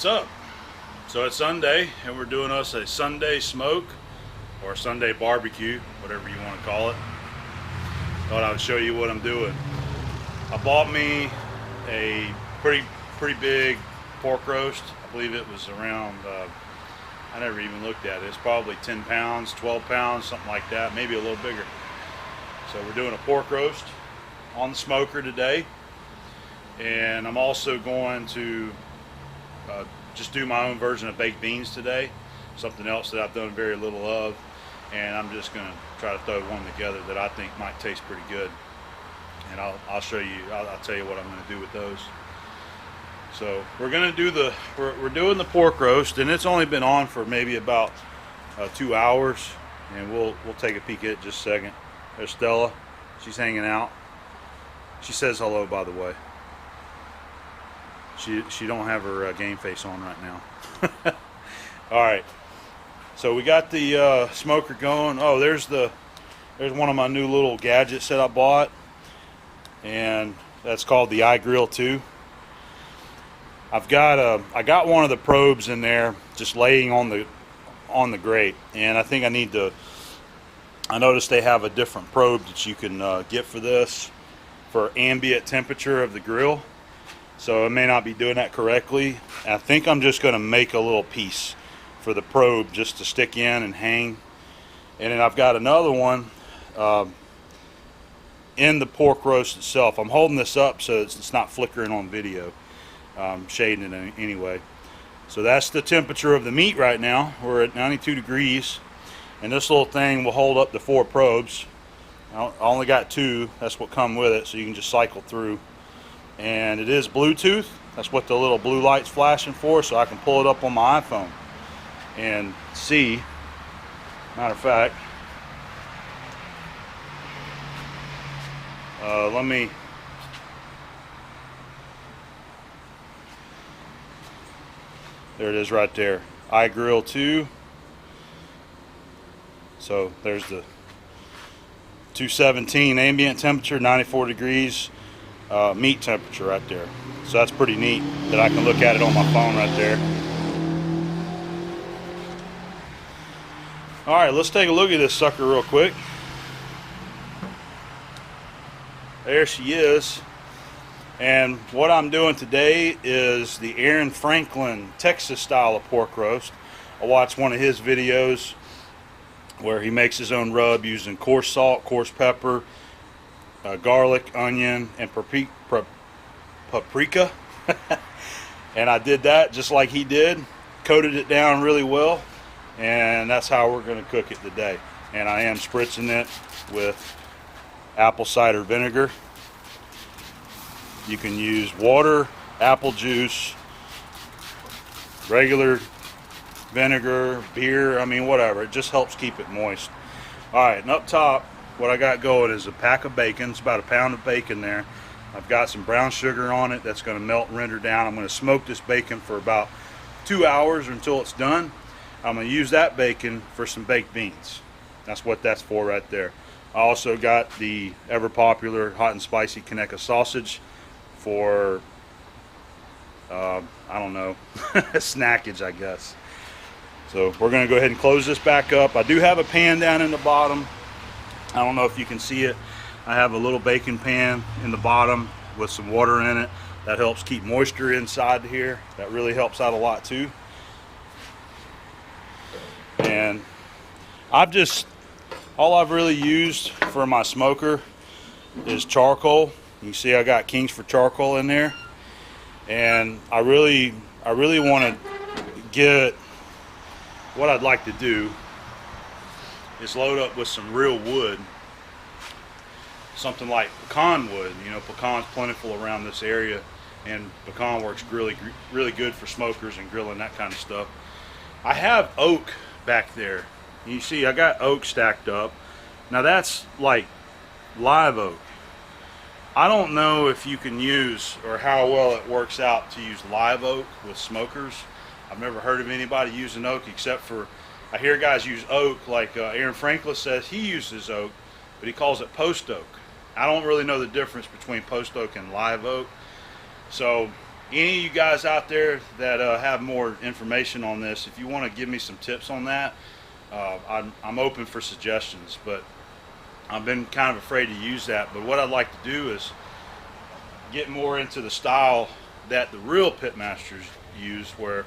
What's up? So it's Sunday and we're doing us a Sunday smoke or Sunday barbecue, whatever you want to call it. Thought I would show you what I'm doing. I bought me a pretty big pork roast. I believe it was around, I never even looked at it. It's probably 10 pounds, 12 pounds, something like that, maybe a little bigger. So we're doing a pork roast on the smoker today. And I'm also going to just do my own version of baked beans today, something else that I've done very little of, and I'm just going to try to throw one together that I think might taste pretty good. And I'll show you, I'll tell you what I'm going to do with those. So we're going to do we're doing the pork roast, and it's only been on for maybe about 2 hours, and we'll take a peek at it in just a second. There's Stella, she's hanging out. She says hello, by the way. She don't have her game face on right now. All right, so we got the smoker going. Oh, there's one of my new little gadgets that I bought, and that's called the iGrill 2. I got one of the probes in there just laying on the grate, and I think I noticed they have a different probe that you can get for this for ambient temperature of the grill. So I may not be doing that correctly. I think I'm just going to make a little piece for the probe just to stick in and hang. And then I've got another one in the pork roast itself. I'm holding this up so it's not flickering on video. Shading it anyway. So that's the temperature of the meat right now. We're at 92 degrees. And this little thing will hold up to 4 probes. I only got 2. That's what come with it, so you can just cycle through. And it is Bluetooth. That's what the little blue light's flashing for, so I can pull it up on my iPhone and see. Matter of fact, there it is right there, iGrill 2. So there's the 217 ambient temperature, 94 degrees meat temperature right there. So that's pretty neat that I can look at it on my phone right there. All right, let's take a look at this sucker real quick. There she is. And what I'm doing today is the Aaron Franklin Texas style of pork roast. I watched one of his videos where he makes his own rub using coarse salt, coarse pepper, garlic, onion, and paprika. And I did that just like he did, coated it down really well, and that's how we're going to cook it today. And I am spritzing it with apple cider vinegar. You can use water, apple juice, regular vinegar, beer, I mean whatever. It just helps keep it moist. Alright, and up top what I got going is a pack of bacon. It's about a pound of bacon there. I've got some brown sugar on it that's going to melt and render down. I'm going to smoke this bacon for about 2 hours until it's done. I'm going to use that bacon for some baked beans. That's what that's for right there. I also got the ever popular hot and spicy Conecuh sausage for I don't know, snackage, I guess. So we're going to go ahead and close this back up. I do have a pan down in the bottom. I don't know if you can see it. I have a little baking pan in the bottom with some water in it. That helps keep moisture inside here. That really helps out a lot too. And all I've really used for my smoker is charcoal. You can see I got Kingsford charcoal in there. And I really want to get, what I'd like to do is load up with some real wood, something like pecan wood. You know, pecan's plentiful around this area, and pecan works really good for smokers and grilling, that kind of stuff. I have oak back there. You see I got oak stacked up. Now that's like live oak. I don't know if you can use, or how well it works out to use live oak with smokers. I've never heard of anybody using oak, except for I hear guys use oak, like Aaron Franklin says he uses oak, but he calls it post oak. I don't really know the difference between post oak and live oak. So Any of you guys out there that have more information on this, if you want to give me some tips on that, I'm open for suggestions. But I've been kind of afraid to use that. But what I'd like to do is get more into the style that the real pit masters use, where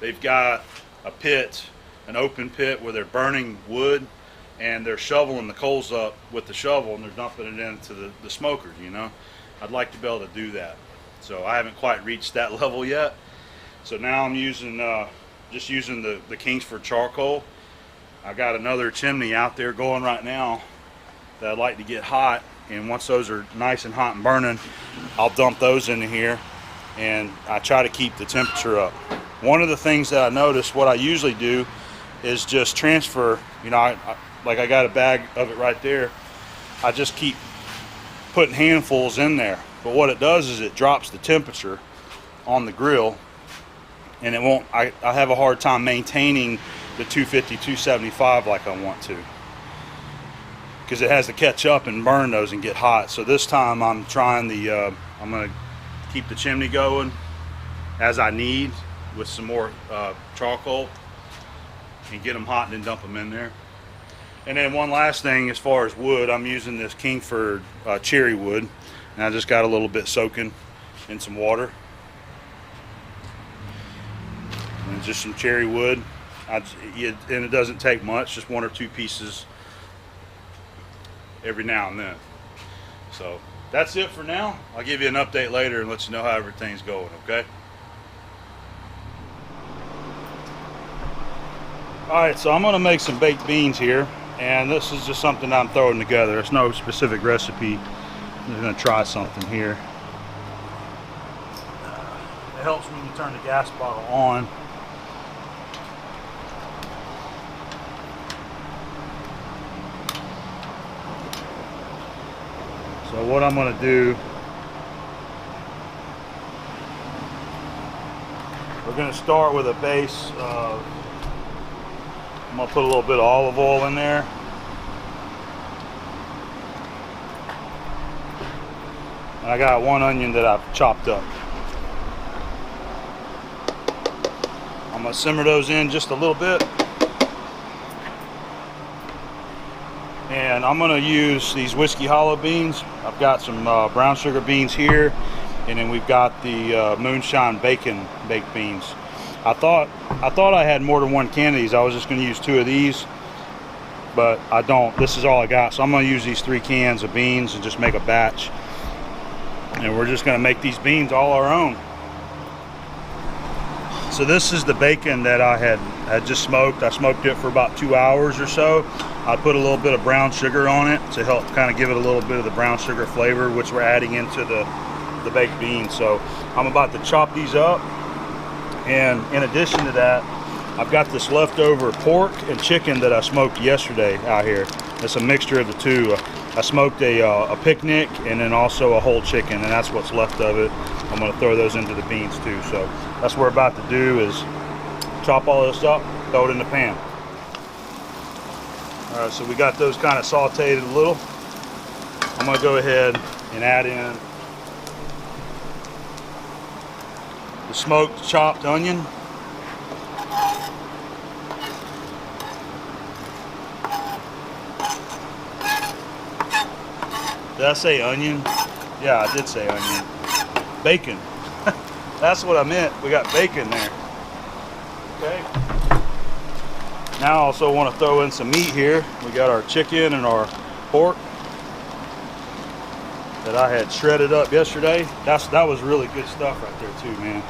they've got a pit, an open pit where they're burning wood and they're shoveling the coals up with the shovel and they're dumping it into the smoker, you know. I'd like to be able to do that. So I haven't quite reached that level yet. So now I'm using just using the Kingsford charcoal. I got another chimney out there going right now that I'd like to get hot, and once those are nice and hot and burning, I'll dump those into here and I try to keep the temperature up. One of the things that I noticed, what I usually do is just transfer, you know, like I got a bag of it right there. I just keep putting handfuls in there. But what it does is it drops the temperature on the grill, and it won't, I have a hard time maintaining the 250, 275 like I want to, because it has to catch up and burn those and get hot. So this time I'm trying I'm going to keep the chimney going as I need with some more charcoal and get them hot and then dump them in there. And then one last thing, as far as wood, I'm using this Kingsford cherry wood, and I just got a little bit soaking in some water and just some cherry wood. And it doesn't take much, just 1 or 2 pieces every now and then. So that's it for now. I'll give you an update later and let you know how everything's going, okay? Alright, so I'm going to make some baked beans here, and this is just something I'm throwing together. It's no specific recipe. I'm just going to try something here. It helps when you turn the gas bottle on. So what I'm going to do, we're going to start with a base of, I'm going to put a little bit of olive oil in there. And I got 1 onion that I've chopped up. I'm going to simmer those in just a little bit. And I'm going to use these whiskey hollow beans. I've got some brown sugar beans here, and then we've got the moonshine bacon baked beans. I thought I had more than 1 can of these. I was just going to use 2 of these, but I don't. This is all I got, so I'm going to use these 3 cans of beans and just make a batch. And we're just going to make these beans all our own. So this is the bacon that I had just smoked. I smoked it for about 2 hours or so. I put a little bit of brown sugar on it to help kind of give it a little bit of the brown sugar flavor, which we're adding into the baked beans. So I'm about to chop these up. And in addition to that, I've got this leftover pork and chicken that I smoked yesterday out here. It's a mixture of the two. I smoked a picnic and then also a whole chicken, and that's what's left of it. I'm going to throw those into the beans too. So that's what we're about to do, is chop all this up, throw it in the pan. All right, so we got those kind of sauteed a little. I'm going to go ahead and add in the smoked chopped onion. Did I say onion? Yeah, I did say onion. Bacon. That's what I meant. We got bacon there. Okay. Now I also want to throw in some meat here. We got our chicken and our pork that I had shredded up yesterday. That was really good stuff right there too, man.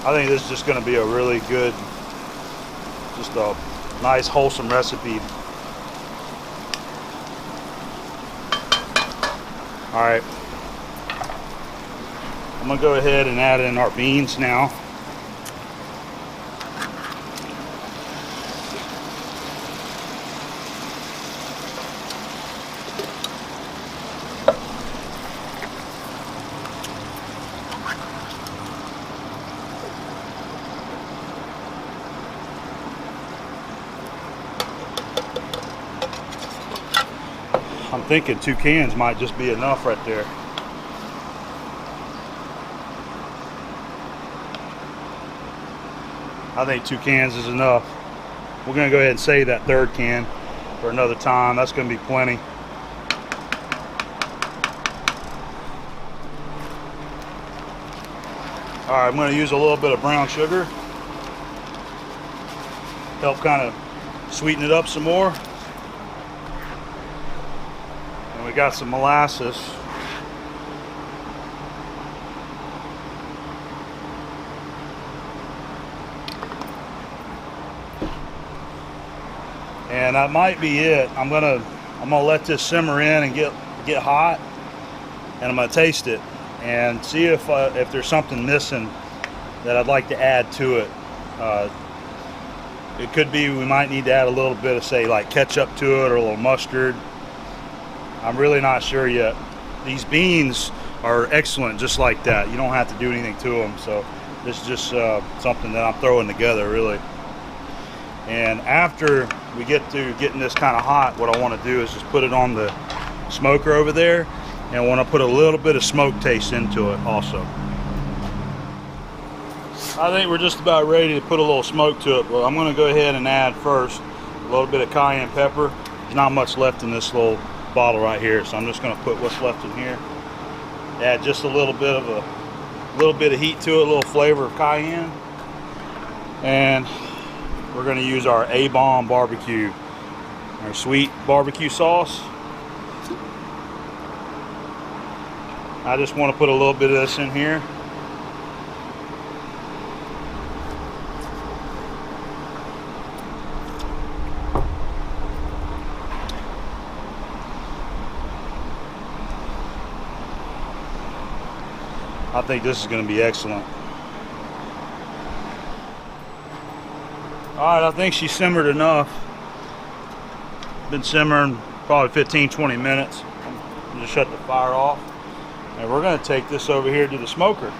I think this is just going to be a really good, just a nice wholesome recipe. All right, I'm gonna go ahead and add in our beans now. I'm thinking 2 cans might just be enough right there. I think 2 cans is enough. We're gonna go ahead and save that 3rd can for another time. That's gonna be plenty. All right, I'm gonna use a little bit of brown sugar. Help kind of sweeten it up some more. And we got some molasses. And that might be it. I'm gonna let this simmer in and get hot, and I'm gonna taste it and see if there's something missing that I'd like to add to it. It could be we might need to add a little bit of, say, like ketchup to it, or a little mustard. I'm really not sure yet. These beans are excellent just like that. You don't have to do anything to them. So this is just something that I'm throwing together, really. And after we get to getting this kind of hot, what I want to do is just put it on the smoker over there, and I want to put a little bit of smoke taste into it also. I think we're just about ready to put a little smoke to it, but I'm going to go ahead and add first a little bit of cayenne pepper. There's not much left in this little bottle right here, so I'm just going to put what's left in here. Add just a little bit of heat to it, a little flavor of cayenne, and we're going to use our A-Bomb barbecue, our sweet barbecue sauce. I just want to put a little bit of this in here. I think this is going to be excellent. Alright, I think she simmered enough. Been simmering probably 15-20 minutes. Just shut the fire off. And we're going to take this over here to the smoker.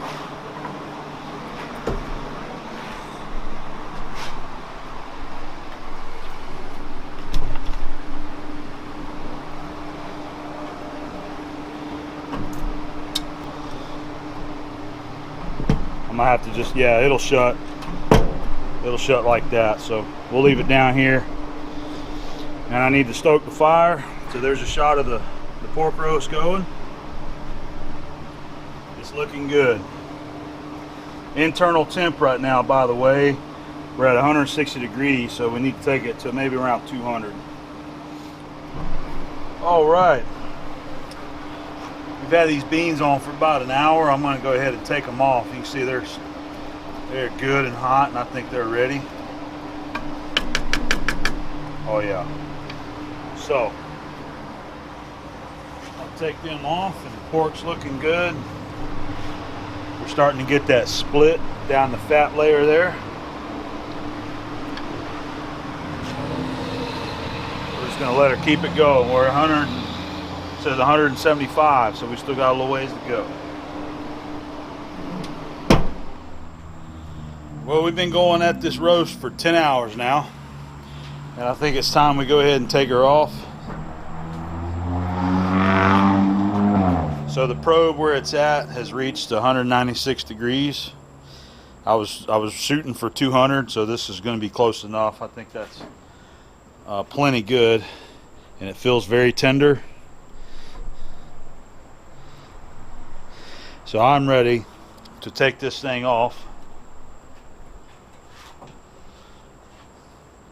I'm going to have to just, yeah, it'll shut like that, so we'll leave it down here. And I need to stoke the fire, so there's a shot of the pork roast going. It's looking good. Internal temp right now, by the way, we're at 160 degrees, so we need to take it to maybe around 200. All right, we've had these beans on for about an hour. I'm going to go ahead and take them off. You can see they're good and hot, and I think they're ready. Oh yeah. So I'll take them off, and the pork's looking good. We're starting to get that split down the fat layer there. We're just gonna let her keep it going. We're 100, it says 175, so we still got a little ways to go. Well, we've been going at this roast for 10 hours now, and I think it's time we go ahead and take her off. So the probe where it's at has reached 196 degrees. I was shooting for 200, so this is going to be close enough. I think that's plenty good, and it feels very tender. So I'm ready to take this thing off.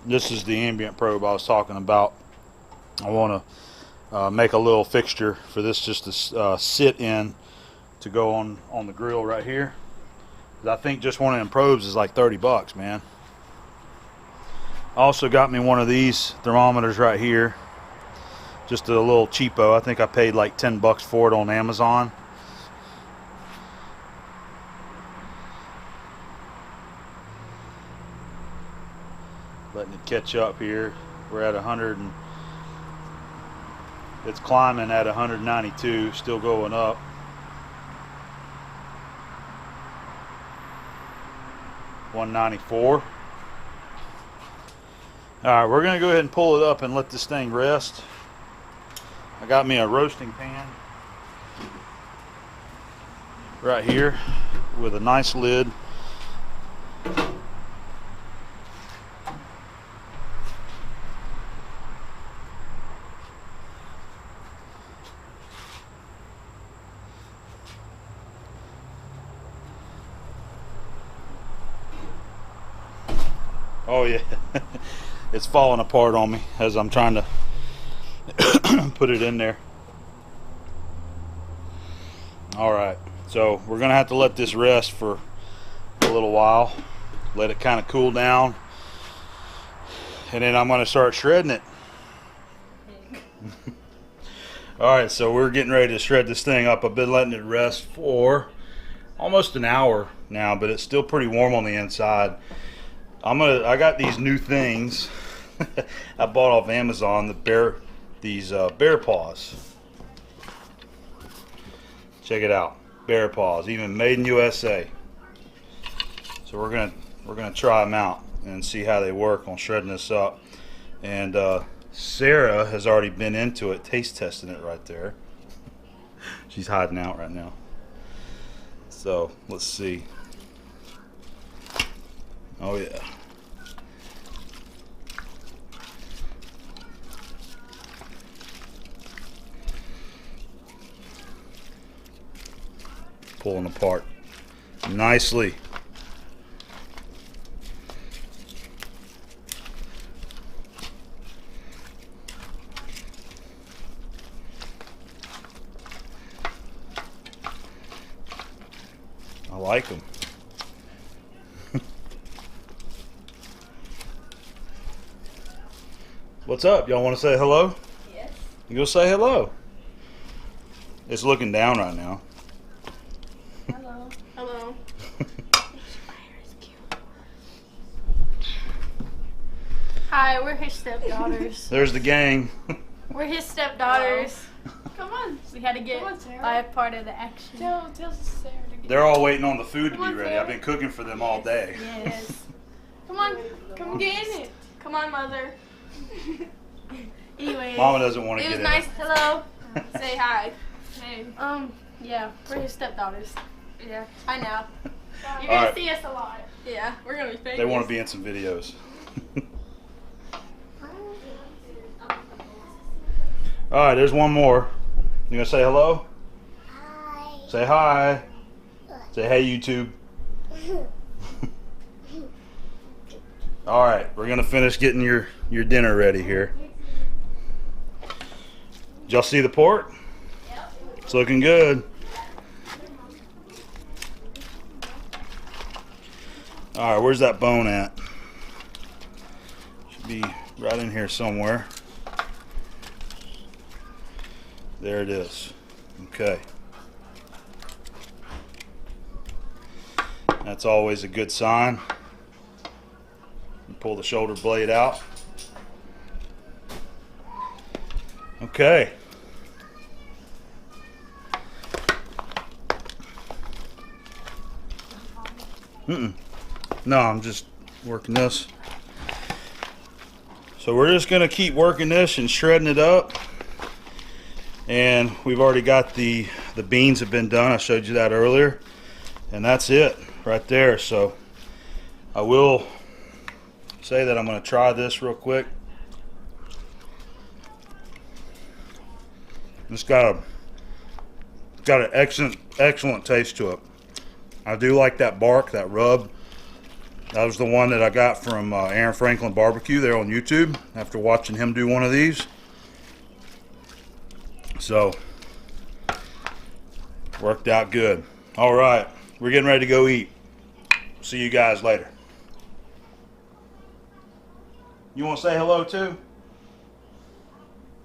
This is the ambient probe I was talking about. I want to make a little fixture for this just to sit in to go on the grill right here. I think just one of them probes is like 30 bucks, man. I also got me one of these thermometers right here. Just a little cheapo. I think I paid like 10 bucks for it on Amazon. Letting it catch up here. We're at 100 and it's climbing at 192, still going up. $194. All right, we're gonna go ahead and pull it up and let this thing rest. I got me a roasting pan right here with a nice lid. Oh yeah, it's falling apart on me as I'm trying to put it in there. Alright, so we're gonna have to let this rest for a little while, let it kind of cool down, and then I'm gonna start shredding it. Alright, so we're getting ready to shred this thing up. I've been letting it rest for almost an hour now, but it's still pretty warm on the inside. I got these new things I bought off Amazon, these bear paws. Check it out, bear paws, even made in USA. So we're gonna try them out and see how they work on shredding this up. And Sarah has already been into it, taste testing it right there. She's hiding out right now. So let's see. Oh yeah. Pulling apart nicely. I like them. What's up? Y'all want to say hello? Yes. You go say hello. It's looking down right now. Hello. Hello. Hi, we're his stepdaughters. There's the gang. We're his stepdaughters. Come on. We had to get live part of the action. Tell Sarah to get. They're all waiting on the food to Come be on, ready. Sarah. I've been cooking for them all day. Yes. Come on. Come get in it. Come on, mother. Anyway. Mama doesn't want to It get was nice. in. Hello. Say hi. Hey. Yeah, we're his stepdaughters. Yeah, I know. You're gonna Alright. see us a lot. Yeah, we're gonna be famous. They want to be in some videos. Alright, there's one more. You gonna say hello? Hi. Say hi. Say hey YouTube. Alright, we're gonna finish getting your dinner ready here. Did y'all see the pork? Yep. It's looking good. Alright, where's that bone at? Should be right in here somewhere. There it is. Okay. That's always a good sign. You pull the shoulder blade out. Okay. No, I'm just working this. So we're just gonna keep working this and shredding it up. And we've already got the beans have been done. I showed you that earlier. And that's it right there. So I will say that I'm gonna try this real quick. It's got an excellent taste to it. I do like that bark, that rub. That was the one that I got from Aaron Franklin Barbecue there on YouTube after watching him do one of these. So, worked out good. All right, we're getting ready to go eat. See you guys later. You want to say hello too?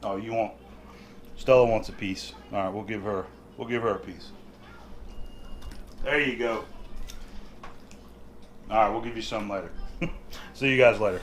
Oh, you want? Stella wants a piece. All right, we'll give her a piece. There you go. All right, we'll give you some later. See you guys later.